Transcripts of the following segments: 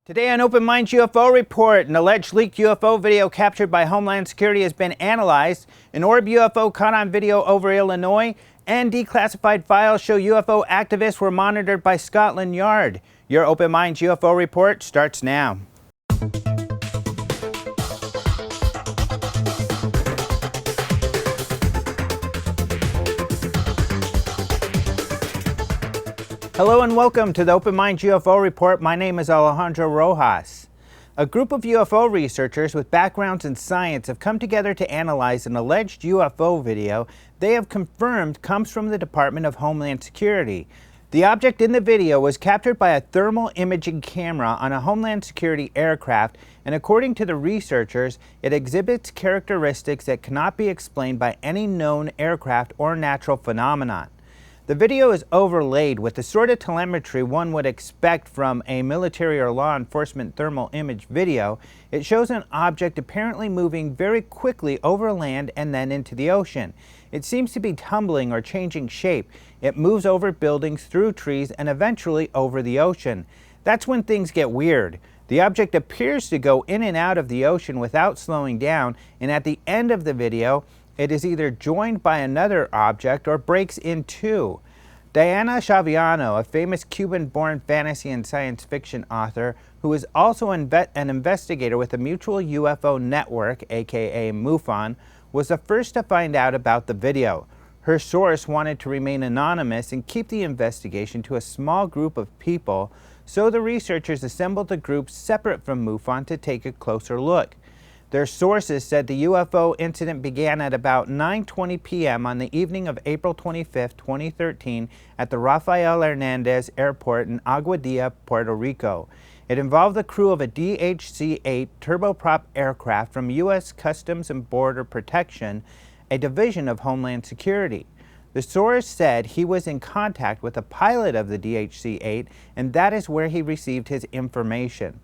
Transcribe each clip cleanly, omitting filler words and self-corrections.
Today on Open Minds UFO Report, an alleged leaked UFO video captured by Homeland Security has been analyzed, an Orb UFO caught on video over Illinois, and declassified files show UFO activists were monitored by Scotland Yard. Your Open Minds UFO Report starts now. Hello and welcome to the Open Minds UFO Report. My name is Alejandro Rojas. A group of UFO researchers with backgrounds in science have come together to analyze an alleged UFO video they have confirmed comes from the Department of Homeland Security. The object in the video was captured by a thermal imaging camera on a Homeland Security aircraft, and according to the researchers, it exhibits characteristics that cannot be explained by any known aircraft or natural phenomenon. The video is overlaid with the sort of telemetry one would expect from a military or law enforcement thermal image video. It shows an object apparently moving very quickly over land and then into the ocean. It seems to be tumbling or changing shape. It moves over buildings, through trees, and eventually over the ocean. That's when things get weird. The object appears to go in and out of the ocean without slowing down, and at the end of the video, it is either joined by another object or breaks in two. Diana Chaviano, a famous Cuban-born fantasy and science fiction author who is also an investigator with the Mutual UFO Network, aka MUFON, was the first to find out about the video. Her source wanted to remain anonymous and keep the investigation to a small group of people, so the researchers assembled a group separate from MUFON to take a closer look. Their sources said the UFO incident began at about 9:20 p.m. on the evening of April 25, 2013 at the Rafael Hernandez Airport in Aguadilla, Puerto Rico. It involved the crew of a DHC-8 turboprop aircraft from U.S. Customs and Border Protection, a division of Homeland Security. The source said he was in contact with a pilot of the DHC-8, and that is where he received his information.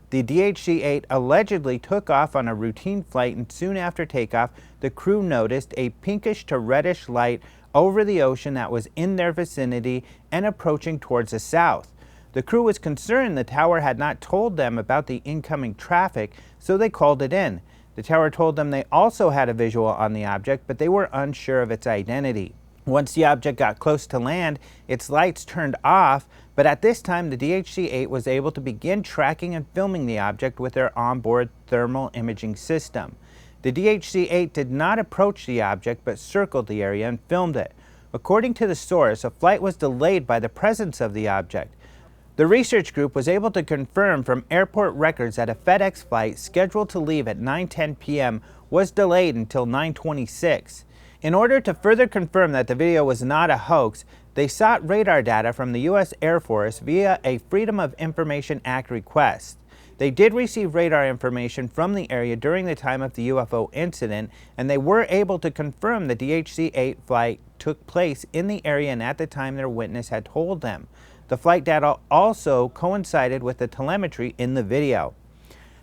The DHC-8 allegedly took off on a routine flight, and soon after takeoff, the crew noticed a pinkish to reddish light over the ocean that was in their vicinity and approaching towards the south. The crew was concerned the tower had not told them about the incoming traffic, so they called it in. The tower told them they also had a visual on the object, but they were unsure of its identity. Once the object got close to land, its lights turned off, but at this time the DHC-8 was able to begin tracking and filming the object with their onboard thermal imaging system. The DHC-8 did not approach the object but circled the area and filmed it. According to the source, a flight was delayed by the presence of the object. The research group was able to confirm from airport records that a FedEx flight scheduled to leave at 9:10 p.m. was delayed until 9:26. In order to further confirm that the video was not a hoax, they sought radar data from the U.S. Air Force via a Freedom of Information Act request. They did receive radar information from the area during the time of the UFO incident, and they were able to confirm the DHC-8 flight took place in the area and at the time their witness had told them. The flight data also coincided with the telemetry in the video.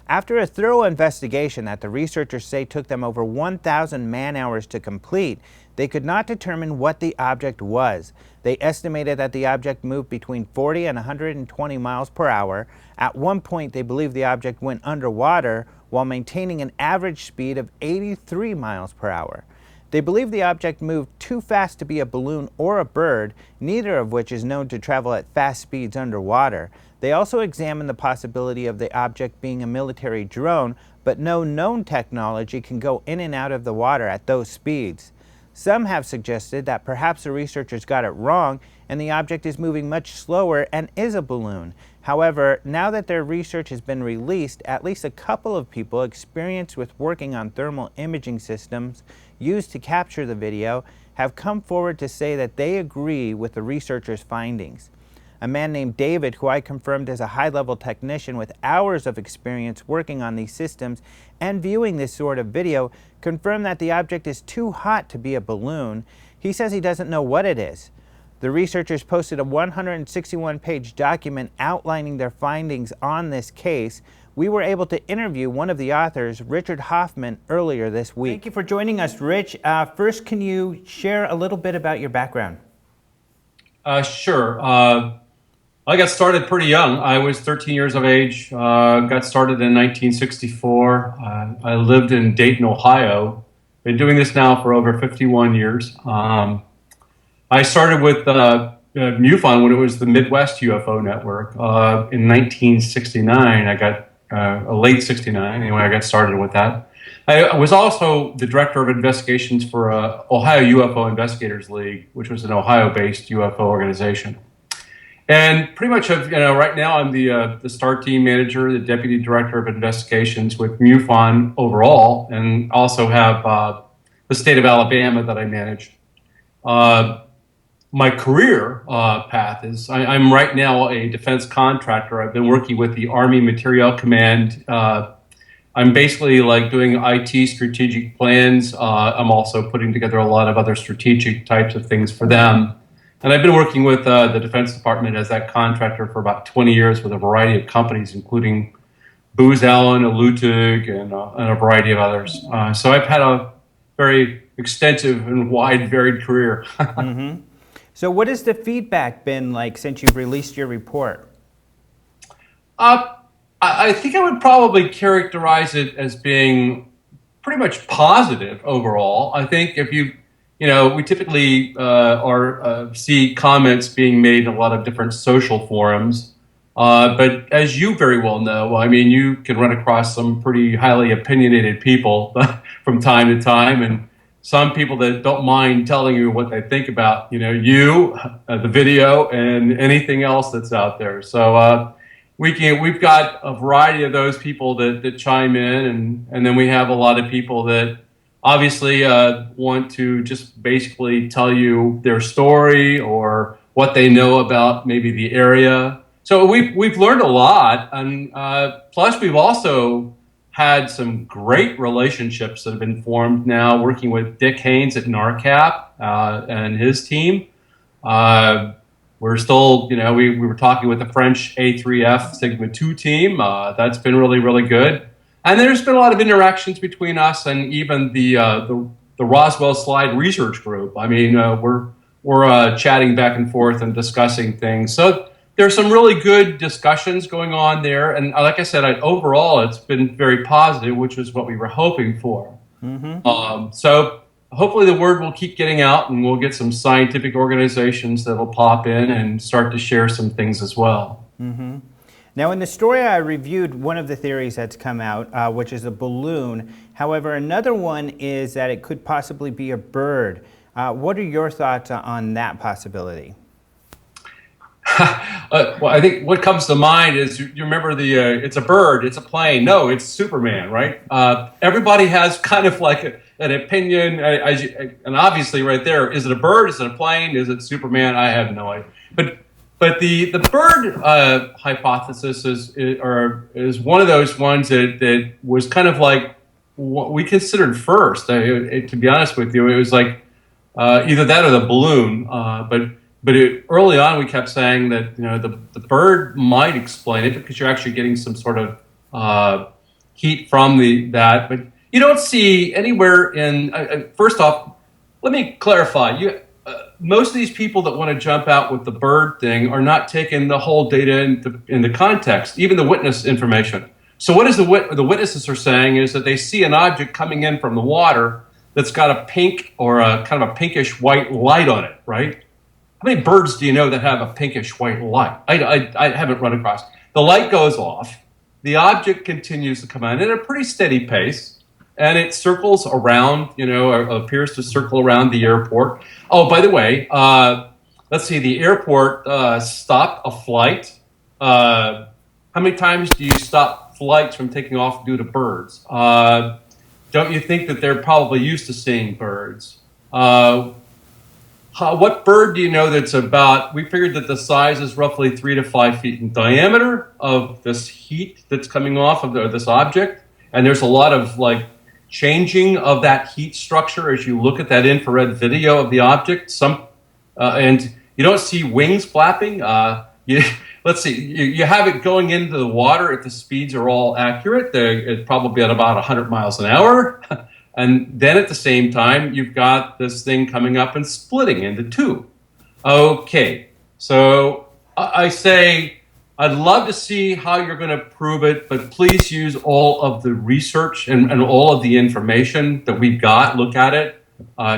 After a thorough investigation that the researchers say took them over 1,000 man-hours to complete, they could not determine what the object was. They estimated that the object moved between 40 and 120 miles per hour. At one point, they believed the object went underwater while maintaining an average speed of 83 miles per hour. They believe the object moved too fast to be a balloon or a bird, neither of which is known to travel at fast speeds underwater. They also examined the possibility of the object being a military drone, but no known technology can go in and out of the water at those speeds. Some have suggested that perhaps the researchers got it wrong and the object is moving much slower and is a balloon. However, now that their research has been released, at least a couple of people experienced with working on thermal imaging systems used to capture the video have come forward to say that they agree with the researchers' findings. A man named David, who I confirmed as a high-level technician with hours of experience working on these systems and viewing this sort of video, confirmed that the object is too hot to be a balloon. He says he doesn't know what it is. The researchers posted a 161-page document outlining their findings on this case. We were able to interview one of the authors, Richard Hoffman, earlier this week. Thank you for joining us, Rich. First, can you share a little bit about your background? Sure. I got started pretty young. I was 13 years of age. Got started in 1964. I lived in Dayton, Ohio. Been doing this now for over 51 years. I started with MUFON when it was the Midwest UFO Network in 1969. I got a late 69. Anyway, I got started with that. I was also the director of investigations for Ohio UFO Investigators League, which was an Ohio-based UFO organization. And pretty much, right now I'm the STAR team manager, the deputy director of investigations with MUFON overall, and also have the state of Alabama that I manage. My career path is I'm right now a defense contractor. I've been working with the Army Materiel Command. I'm basically like doing IT strategic plans. I'm also putting together a lot of other strategic types of things for them. And I've been working with the Defense Department as that contractor for about 20 years with a variety of companies, including Booz Allen, Alutig, and a variety of others. So I've had a very extensive and wide, varied career. Mm-hmm. So what has the feedback been like since you've released your report? I think I would probably characterize it as being pretty much positive overall. I think if we typically see comments being made in a lot of different social forums. But as you very well know, I mean, you can run across some pretty highly opinionated people from time to time, and some people that don't mind telling you what they think about, the video, and anything else that's out there. So we've got a variety of those people that chime in, and then we have a lot of people that obviously want to just basically tell you their story or what they know about maybe the area. So we've learned a lot, and plus we've also had some great relationships that have been formed now, working with Dick Haynes at NARCAP and his team. We're still, we were talking with the French A3F Sigma 2 team. That's been really, really good. And there's been a lot of interactions between us and even the Roswell Slide Research Group. I mean, we're chatting back and forth and discussing things. So there's some really good discussions going on there. And like I said, overall, it's been very positive, which is what we were hoping for. Mm-hmm. So hopefully the word will keep getting out, and we'll get some scientific organizations that will pop in and start to share some things as well. Mm-hmm. Now, in the story I reviewed, one of the theories that's come out, which is a balloon. However, another one is that it could possibly be a bird. What are your thoughts on that possibility? Well, I think what comes to mind is you remember it's a bird, it's a plane. No, it's Superman, right? Everybody has kind of like an opinion, and obviously right there, is it a bird? Is it a plane? Is it Superman? I have no idea. But the bird hypothesis is one of those ones that was kind of like what we considered first. To be honest with you, it was like either that or the balloon. But early on, we kept saying that the bird might explain it because you're actually getting some sort of heat from that. But you don't see anywhere in. First off, let me clarify. Most of these people that want to jump out with the bird thing are not taking the whole data into context, even the witness information. So what is the witnesses are saying is that they see an object coming in from the water that's got a pink or a kind of a pinkish white light on it, right? How many birds do you know that have a pinkish white light? I haven't run across. The light goes off. The object continues to come in at a pretty steady pace, and it circles around, appears to circle around the airport. Oh, by the way, let's see, the airport stopped a flight. How many times do you stop flights from taking off due to birds? Don't you think that they're probably used to seeing birds? What bird do you know that's about, we figured that the size is roughly 3 to 5 feet in diameter of this heat that's coming off of this object. And there's a lot of like changing of that heat structure as you look at that infrared video of the object. And you don't see wings flapping. Let's see, you have it going into the water if the speeds are all accurate. It's probably at about 100 miles an hour. And then at the same time, you've got this thing coming up and splitting into two. Okay, so I say, I'd love to see how you're going to prove it, but please use all of the research and all of the information that we've got. Look at it,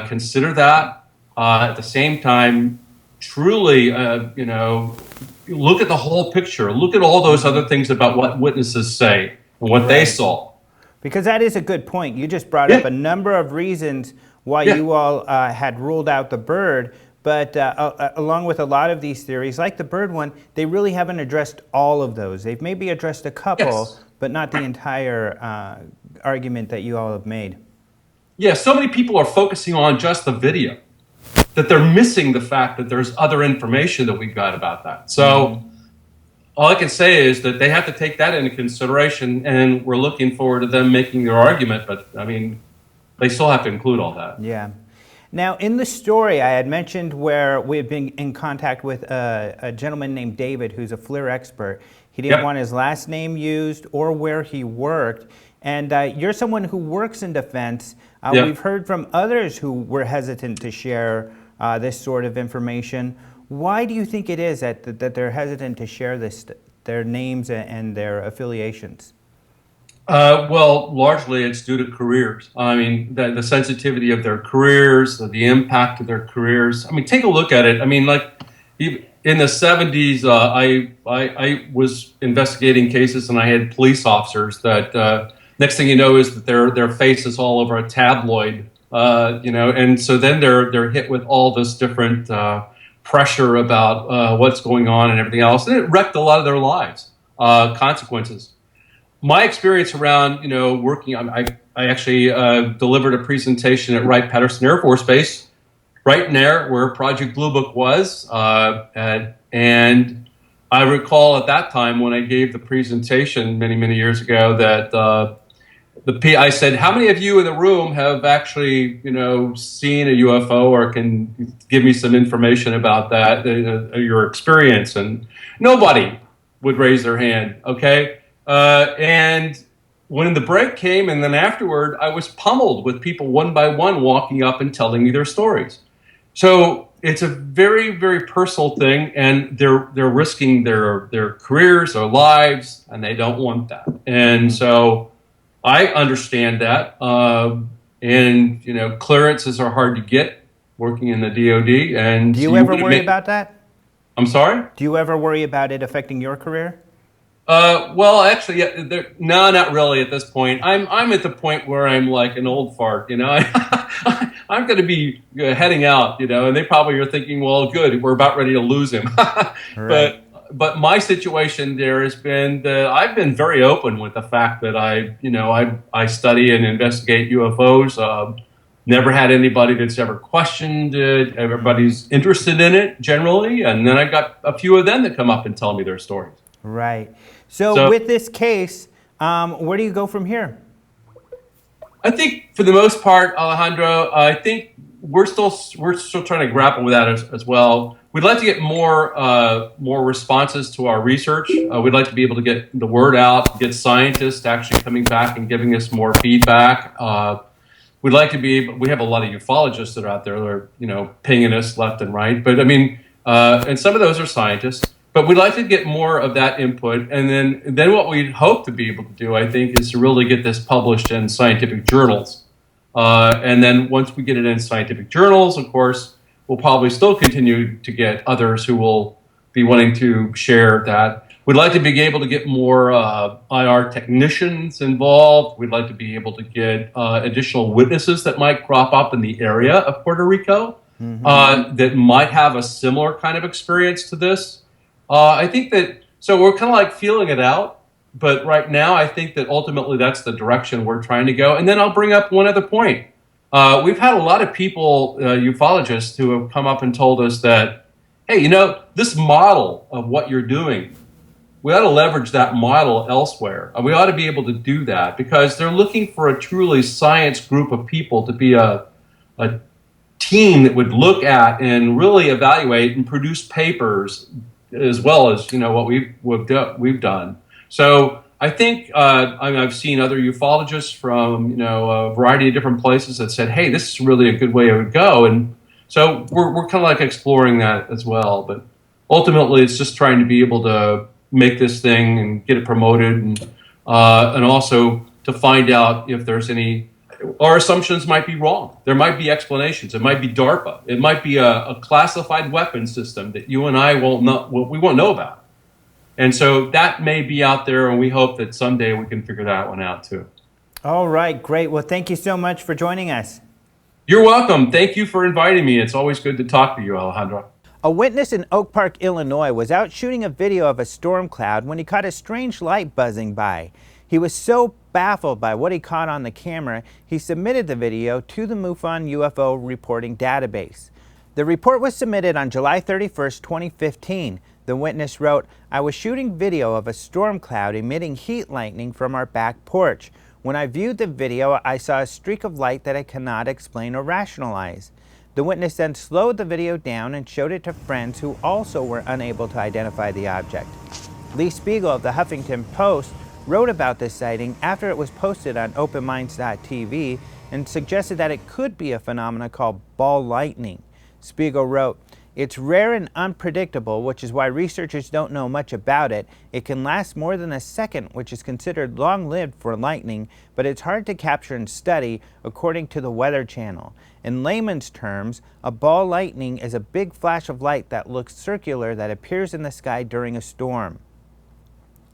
consider that. At the same time, truly, look at the whole picture. Look at all those other things about what witnesses say and what they saw. Because that is a good point. You just brought up a number of reasons why you all had ruled out the bird. But along with a lot of these theories, like the bird one, they really haven't addressed all of those. They've maybe addressed a couple, but not the entire argument that you all have made. Yeah, so many people are focusing on just the video that they're missing the fact that there's other information that we've got about that. So all I can say is that they have to take that into consideration, and we're looking forward to them making their argument. But, I mean, they still have to include all that. Yeah. Now, in the story, I had mentioned where we've been in contact with a gentleman named David, who's a FLIR expert. He didn't want his last name used or where he worked. And you're someone who works in defense. We've heard from others who were hesitant to share this sort of information. Why do you think it is that they're hesitant to share their names and their affiliations? Well, largely it's due to careers. I mean, the sensitivity of their careers, the impact of their careers. I mean, take a look at it. I mean, like in the 70s, I was investigating cases, and I had police officers that next thing you know is that their face is all over a tabloid, and so then they're hit with all this different pressure about what's going on and everything else, and it wrecked a lot of their lives, consequences. My experience around, working, I actually delivered a presentation at Wright-Patterson Air Force Base, right there where Project Blue Book was. And I recall at that time when I gave the presentation many, many years ago that I said, how many of you in the room have actually, seen a UFO or can give me some information about that, your experience? And nobody would raise their hand, okay? And when the break came and then afterward, I was pummeled with people one by one walking up and telling me their stories. So it's a very, very personal thing, and they're risking their careers, their lives, and they don't want that. And so I understand that. And clearances are hard to get working in the DoD. And do you ever worry about that? I'm sorry? Do you ever worry about it affecting your career? Well, actually, no, not really at this point. I'm at the point where I'm like an old fart, I'm going to be heading out, and they probably are thinking, well, good, we're about ready to lose him. Right. But my situation there has been that I've been very open with the fact that I study and investigate UFOs. Never had anybody that's ever questioned it. Everybody's interested in it generally, and then I got a few of them that come up and tell me their stories. Right. So with this case, where do you go from here? I think for the most part, Alejandro, I think we're still trying to grapple with that as well. We'd like to get more responses to our research. We'd like to be able to get the word out, get scientists actually coming back and giving us more feedback. We'd like to we have a lot of ufologists that are out there that are, pinging us left and right. But I mean, and some of those are scientists. But we'd like to get more of that input, and then what we'd hope to be able to do, I think, is to really get this published in scientific journals. And then once we get it in scientific journals, of course, we'll probably still continue to get others who will be wanting to share that. We'd like to be able to get more IR technicians involved. We'd like to be able to get additional witnesses that might crop up in the area of Puerto Rico that might have a similar kind of experience to this. I think that, so we're kind of like feeling it out, but right now I think that ultimately that's the direction we're trying to go. And then I'll bring up one other point. We've had a lot of people, ufologists, who have come up and told us that, hey, this model of what you're doing, we ought to leverage that model elsewhere. We ought to be able to do that because they're looking for a truly science group of people to be a team that would look at and really evaluate and produce papers as well as what we've done. So I think I've seen other ufologists from a variety of different places that said, "Hey, this is really a good way to go." And so we're kind of like exploring that as well. But ultimately it's just trying to be able to make this thing and get it promoted, and also to find out if there's any. Our assumptions might be wrong. There might be explanations. It might be DARPA. It might be a classified weapon system that you and I won't know about. And so that may be out there, and we hope that someday we can figure that one out too. All right, great. Well, thank you so much for joining us. You're welcome. Thank you for inviting me. It's always good to talk to you, Alejandro. A witness in Oak Park, Illinois was out shooting a video of a storm cloud when he caught a strange light buzzing by. He was so baffled by what he caught on the camera, he submitted the video to the MUFON UFO reporting database. The report was submitted on July 31st, 2015. The witness wrote, "I was shooting video of a storm cloud emitting heat lightning from our back porch. When I viewed the video, I saw a streak of light that I cannot explain or rationalize." The witness then slowed the video down and showed it to friends who also were unable to identify the object. Lee Spiegel of the Huffington Post wrote about this sighting after it was posted on OpenMinds.tv and suggested that it could be a phenomenon called ball lightning. Spiegel wrote, "It's rare and unpredictable, which is why researchers don't know much about it. It can last more than a second, which is considered long-lived for lightning, but it's hard to capture and study, according to the Weather Channel. In layman's terms, a ball lightning is a big flash of light that looks circular that appears in the sky during a storm."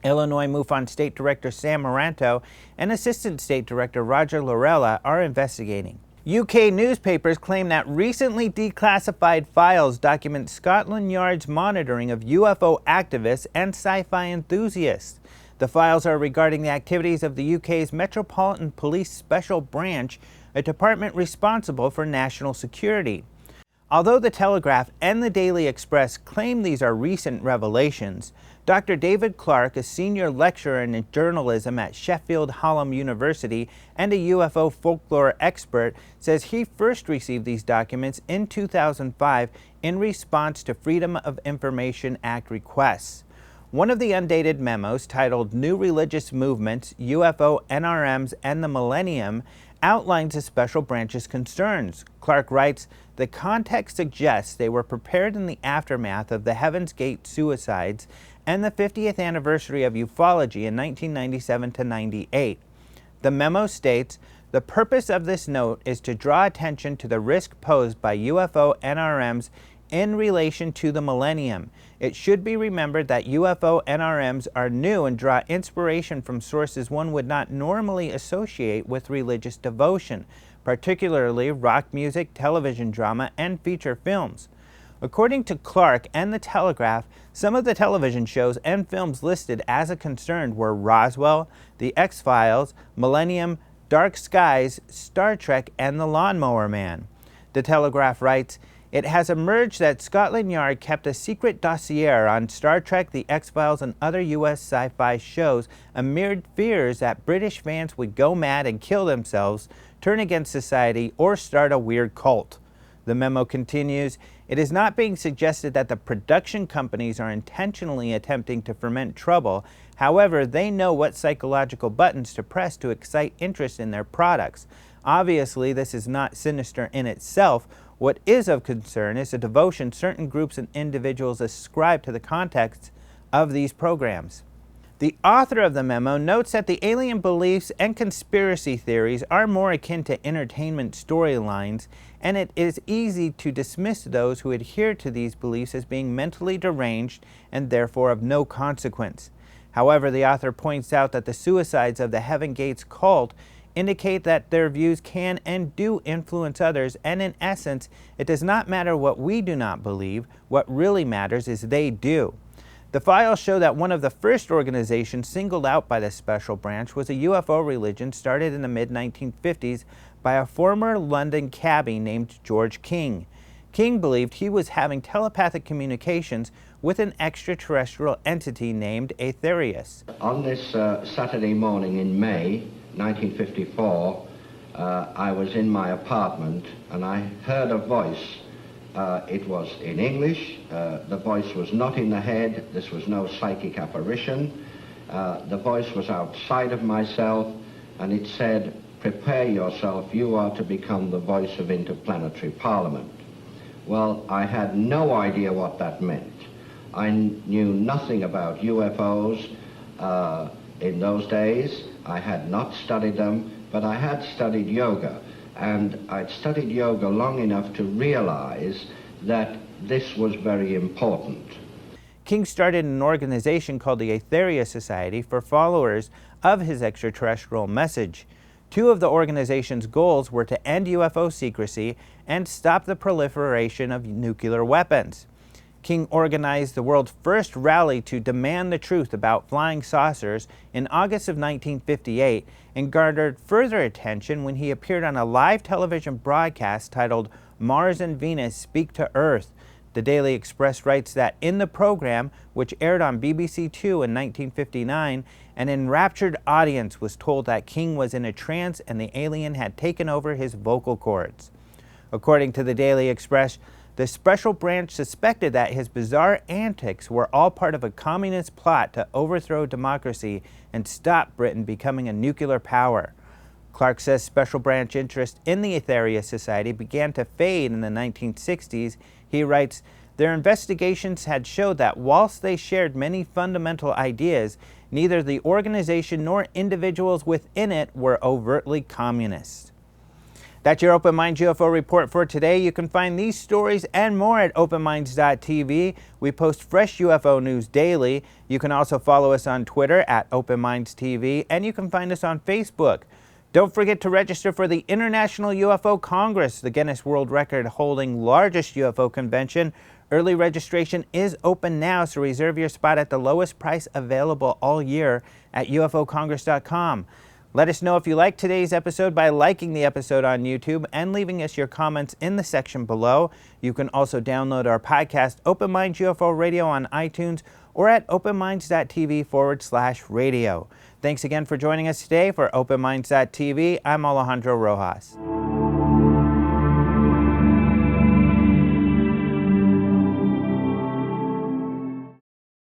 Illinois MUFON State Director Sam Maranto and Assistant State Director Roger Lorella are investigating. UK newspapers claim that recently declassified files document Scotland Yard's monitoring of UFO activists and sci-fi enthusiasts. The files are regarding the activities of the UK's Metropolitan Police Special Branch, a department responsible for national security. Although the Telegraph and the Daily Express claim these are recent revelations, Dr. David Clark, a senior lecturer in journalism at Sheffield Hallam University and a UFO folklore expert, says he first received these documents in 2005 in response to Freedom of Information Act requests. One of the undated memos, titled New Religious Movements, UFO, NRMs, and the Millennium, outlines the special branch's concerns. Clark writes, "The context suggests they were prepared in the aftermath of the Heaven's Gate suicides and the 50th anniversary of ufology in 1997 to 98. The memo states, "The purpose of this note is to draw attention to the risk posed by UFO NRMs in relation to the millennium. It should be remembered that UFO NRMs are new and draw inspiration from sources one would not normally associate with religious devotion, particularly rock music, television drama, and feature films." According to Clark and the Telegraph, some of the television shows and films listed as a concern were Roswell, The X-Files, Millennium, Dark Skies, Star Trek, and The Lawnmower Man. The Telegraph writes, "It has emerged that Scotland Yard kept a secret dossier on Star Trek, The X-Files, and other U.S. sci-fi shows amid fears that British fans would go mad and kill themselves, turn against society, or start a weird cult." The memo continues, "It is not being suggested that the production companies are intentionally attempting to foment trouble. However, they know what psychological buttons to press to excite interest in their products. Obviously, this is not sinister in itself. What is of concern is the devotion certain groups and individuals ascribe to the context of these programs." The author of the memo notes that the alien beliefs and conspiracy theories are more akin to entertainment storylines, and it is easy to dismiss those who adhere to these beliefs as being mentally deranged and therefore of no consequence. However, the author points out that the suicides of the Heaven Gates cult indicate that their views can and do influence others, and in essence, it does not matter what we do not believe. What really matters is they do. The files show that one of the first organizations singled out by the Special Branch was a UFO religion started in the mid-1950s by a former London cabbie named George King. King believed he was having telepathic communications with an extraterrestrial entity named Aetherius. On this Saturday morning in May 1954, I was in my apartment and I heard a voice. It was in English. The voice was not in the head. This was no psychic apparition. The voice was outside of myself, and it said, "Prepare yourself, you are to become the voice of interplanetary parliament." Well, I had no idea what that meant. I knew nothing about UFOs in those days. I had not studied them, but I had studied yoga. And I'd studied yoga long enough to realize that this was very important. King started an organization called the Aetheria Society for followers of his extraterrestrial message. Two of the organization's goals were to end UFO secrecy and stop the proliferation of nuclear weapons. King organized the world's first rally to demand the truth about flying saucers in August of 1958 and garnered further attention when he appeared on a live television broadcast titled Mars and Venus Speak to Earth. The Daily Express writes that in the program, which aired on BBC Two in 1959, an enraptured audience was told that King was in a trance and the alien had taken over his vocal cords. According to the Daily Express, the special branch suspected that his bizarre antics were all part of a communist plot to overthrow democracy and stop Britain becoming a nuclear power. Clark says special branch interest in the Aetheria Society began to fade in the 1960s. He writes, their investigations had showed that whilst they shared many fundamental ideas, neither the organization nor individuals within it were overtly communist. That's your Open Minds UFO report for today. You can find these stories and more at openminds.tv. We post fresh UFO news daily. You can also follow us on Twitter at Open Minds TV, and you can find us on Facebook. Don't forget to register for the International UFO Congress, the Guinness World Record holding largest UFO convention. Early registration is open now, so reserve your spot at the lowest price available all year at ufocongress.com. Let us know if you liked today's episode by liking the episode on YouTube and leaving us your comments in the section below. You can also download our podcast, Open Minds UFO Radio, on iTunes or at openminds.tv/radio. Thanks again for joining us today for OpenMinds.tv. I'm Alejandro Rojas.